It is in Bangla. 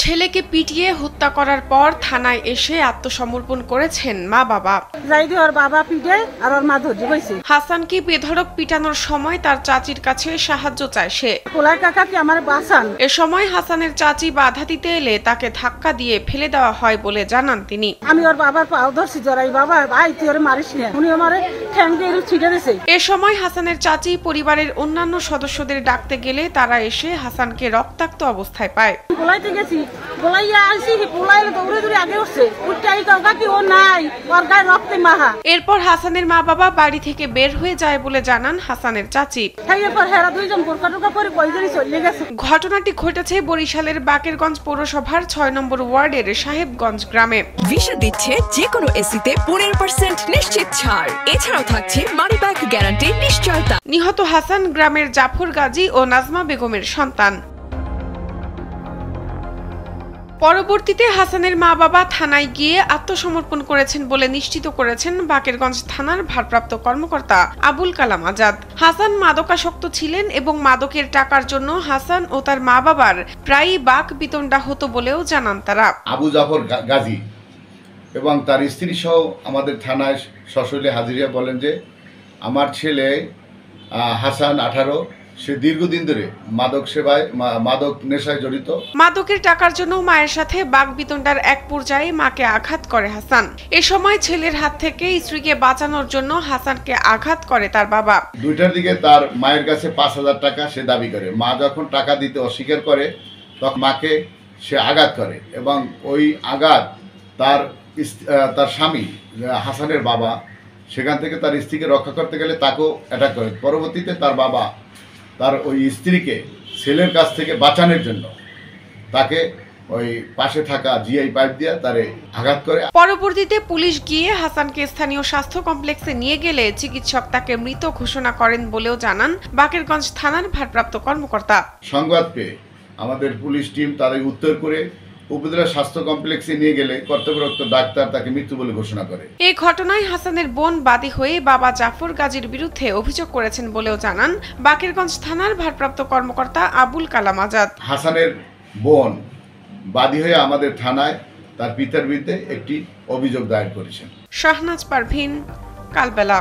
ছেলেকে পিটিয়ে হত্যা করার পর থানায় এসে আত্মসমর্পণ করেছেন মা বাবা। হাসানকে বেধড়ক পিটানোর সময় তার চাচির কাছে সাহায্য চায় সে। এ সময় হাসানের চাচি বাধা দিতে এলে তাকে ধাক্কা দিয়ে ফেলে দেওয়া হয় বলে জানান তিনি। আমি ওর বাবার পাও ধরছি, জড়াই বাবা ভাই তুই ওরে মারিস না, উনি আমারে ঠ্যাং দিয়ে ছিটে দিয়েছে। এ সময় হাসানের চাচি পরিবারের অন্যান্য সদস্যদের ডাকতে গেলে তারা এসে হাসানকে রক্তাক্ত অবস্থায় পায়। গোলাইতে গেছি, গোলাইয়া আসি, গোলাইলে দৌড়ে দৌড়ে আগে উঠছে, উঠটাই কাকা কি ও নাই, ওর গায়ে রক্তে মাহা। এরপর হাসানের মা বাবা বাড়ি থেকে বের হয়ে যায় বলে জানান হাসানের চাচি। এরপর হেরা দুইজন বোরকা করে কয়জনই চলে গেছে। ঘটনাটি ঘটেছে বরিশালের বাকেরগঞ্জ পৌরসভার ৬ নম্বর ওয়ার্ডের সাহেবগঞ্জ গ্রামে। ভিসা দিচ্ছে যে কোনো এসিতে 15% নিশ্চিত ছাড়। এছাড়াও থাকছে মানি ব্যাক গ্যারান্টি নিশ্চয়তা। নিহত হাসান গ্রামের জাফর গাজী ও নাজমা বেগমের সন্তান। পরবর্তীতে হাসানের মা বাবা থানায় গিয়ে আত্মসমর্পণ করেছেন বলে নিশ্চিত করেছেন বাকেরগঞ্জ থানার ভারপ্রাপ্ত কর্মকর্তা আবুল কালাম আজাদ। হাসান মাদকাসক্ত ছিলেন এবং মাদকের টাকার জন্য হাসান ও তার মা বাবার প্রায়ই বাক বিতণ্ডা হতো বলেও জানান তারা। আবু জাফর গাজী এবং তার স্ত্রী সহ আমাদের থানায় সশরীরে হাজিরা বলেন যে আমার ছেলে হাসান 18, সে দীর্ঘদিন ধরে মাদক নেশায় জড়িত। মাদকের টাকার জন্য মায়ের সাথে বাকবিতণ্ডার এক পর্যায়ে মাকে আঘাত করে হাসান। এ সময় ছেলের হাত থেকে স্ত্রীকে বাঁচানোর জন্য হাসানকে আঘাত করে তার বাবা। 2টার দিকে তার মায়ের কাছে 5000 টাকা সে দাবি করে। মা যখন টাকা দিতে অস্বীকার করে তখন মাকে সে আঘাত করে এবং ওই আঘাত তার স্বামী হাসানের বাবা সেখান থেকে তার স্ত্রীকে রক্ষা করতে গেলে তাকেও অ্যাটাক করে। পরবর্তীতে তার বাবা তার ওই স্ত্রীকে ছেলের কাছ থেকে বাঁচানোর জন্য তাকে ওই পাশে থাকা জিআই পাইপ দিয়ে তারে আঘাত করে। পরবর্তীতে পুলিশ গিয়ে হাসানকে স্থানীয় স্বাস্থ্য কমপ্লেক্সে নিয়ে গেলে চিকিৎসক তাকে মৃত ঘোষণা করেন বলেও জানান বাকেরগঞ্জ থানার ভারপ্রাপ্ত কর্মকর্তা। সংবাদ পেয়ে আমাদের পুলিশ টিম তাদের উত্তর করে উপজেলা স্বাস্থ্য কমপ্লেক্সে নিয়ে গেলে কর্তব্যরত ডাক্তার তাকে মৃত্যু বলে ঘোষণা করে। এই ঘটনায় হাসানের বোন বাদী হয়ে বাবা জাফর গাজীর বিরুদ্ধে অভিযোগ করেছেন বলেও জানান বাকেরগঞ্জ থানার ভারপ্রাপ্ত কর্মকর্তা আবুল কালাম আজাদ। হাসানের বোন বাদী হয়ে আমাদের থানায় তার পিতার বিরুদ্ধে একটি অভিযোগ দায়ের করেছেন। শাহনাজ পারভিন, কালবেলা।